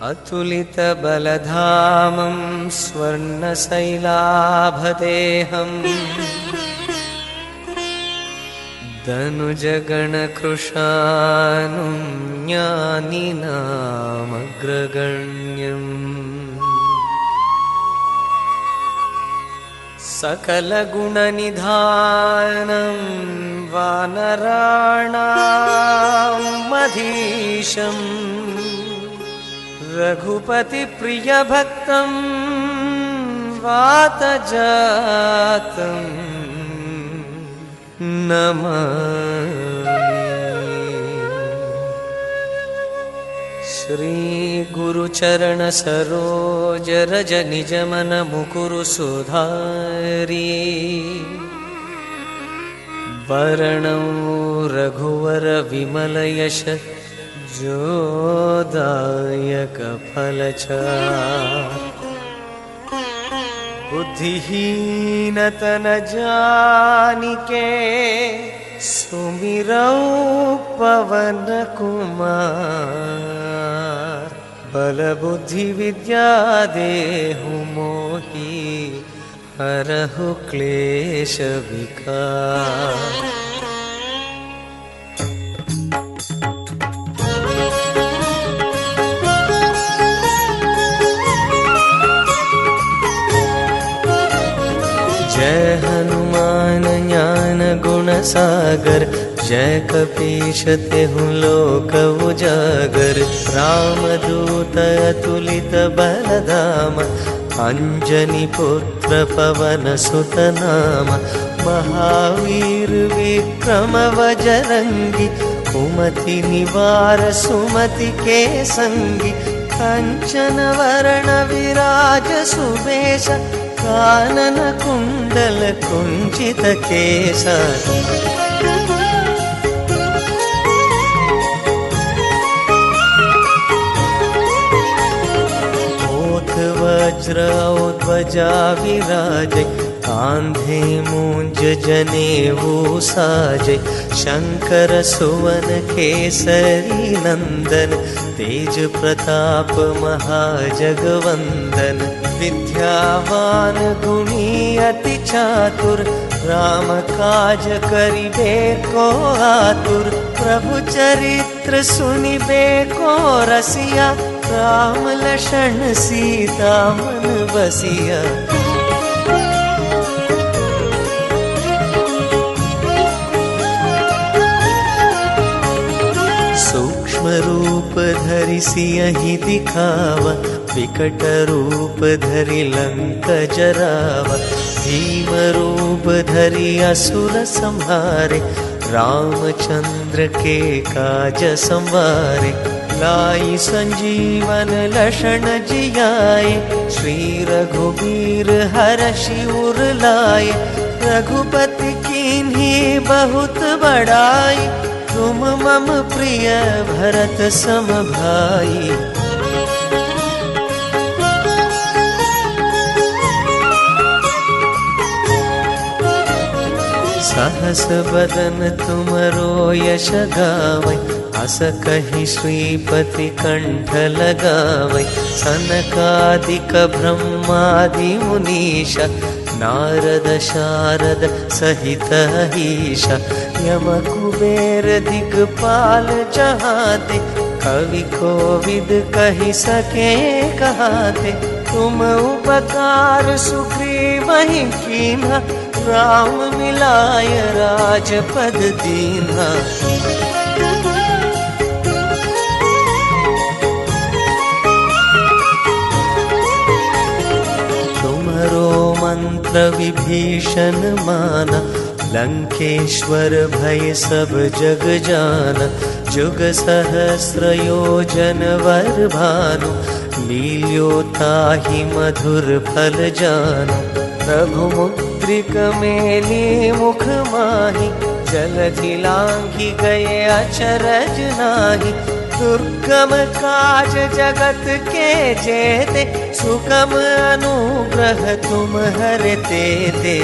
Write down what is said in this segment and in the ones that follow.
अतुलितबलधामं स्वर्णशैलाभदेहम् दनुजगणकृशानुं ज्ञानिनामग्रगण्यम् सकलगुणनिधानं वानराणामधीशम् रघुपतिप्रियभक्तं वातजातं नमामि। श्रीगुरुचरणसरोजरजनिजमनमुकुरु सुधारी वरणौ रघुवरविमलयश जोदायकफलचार बुद्धिहीनतनजानिके सुमिरौ पवनकुमार बलबुद्धिविद्या देहु मोहि हरहु क्लेशविकार। जय हनुमान ज्ञान गुण सागर जय कपीश तेहु लोक उजागर। रामदूत अतुलित बलधाम अंजनी पुत्र पवन सुत नाम। महावीर विक्रम बजरंगी कुमति निवार सुमति के संगी। कंचन वरण विराज सुबेश कानन कुंडल कुंचित केसा। ओठ वज्र ध्वजा विराजे कांधे मूंज जनेऊ साजे। शंकर सुवन केसरी नंदन तेज प्रताप महाजगवंदन। विद्यावान गुणी अति चातुर राम काज करिबे को आतुर। प्रभु चरित्र सुनिबे को रसिया राम लक्षण सीता मन बसिया। सूक्ष्म रूप धरि सियहि दिखावा विकट रूप धरि लंक जरावा। भीम रूप धरि असुर संहारे रामचंद्र के काज संवारे। लाई संजीवन लक्षण जियाए श्री रघुबीर हरषि उर लाए। रघुपति कीन्ही बहुत बड़ाई तुम मम प्रिय भरत सम भाई। सहस बदन तुमरो यश गावै अस कहि श्रीपति कंठ लगावै। सनकादिक ब्रह्मादि मुनीशा नारद शारद सहित ईशा। यम कुबेर दिगपाल जहाते कवि कोविद कहि सके कहाते। तुम उपकार सुग्रीवहि कीन्हा राम मिलाय राजपद दीन्हा। तुमरो मंत्र विभीषण माना लंकेश्वर भय सब जग जाना। जुग सहस्र योजन वर भानु लील्योताहि मधुर फल जानु। प्रभु मुद्रिक मेली मुख माहि जलधि लांघि गए अचरज नाही। दुर्गम काज जगत के जेते सुगम अनुग्रह तुम हरते ते।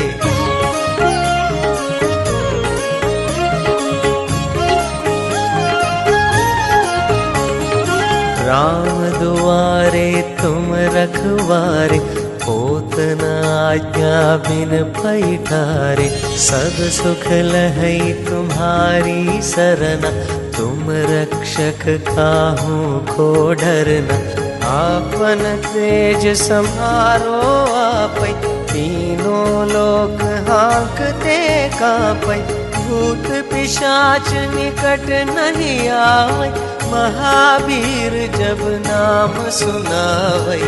राम दुआरे तुम रखवारे, होत न आज्ञा बिन पैठारे। सब सुख लहई तुम्हारी सरना, तुम रक्षक काहू को डरना। आपन तेज समारो आपै, तीनों लोक हाँकते कांपै। भूत पिशाच निकट नहीं आवै, महावीर जब नाम सुनावै।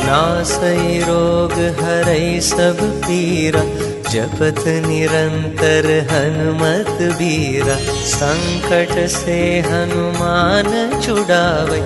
नासै रोग हरै सब पीरा, जपत निरंतर हनुमत बीरा। संकट से हनुमान छुड़ावै,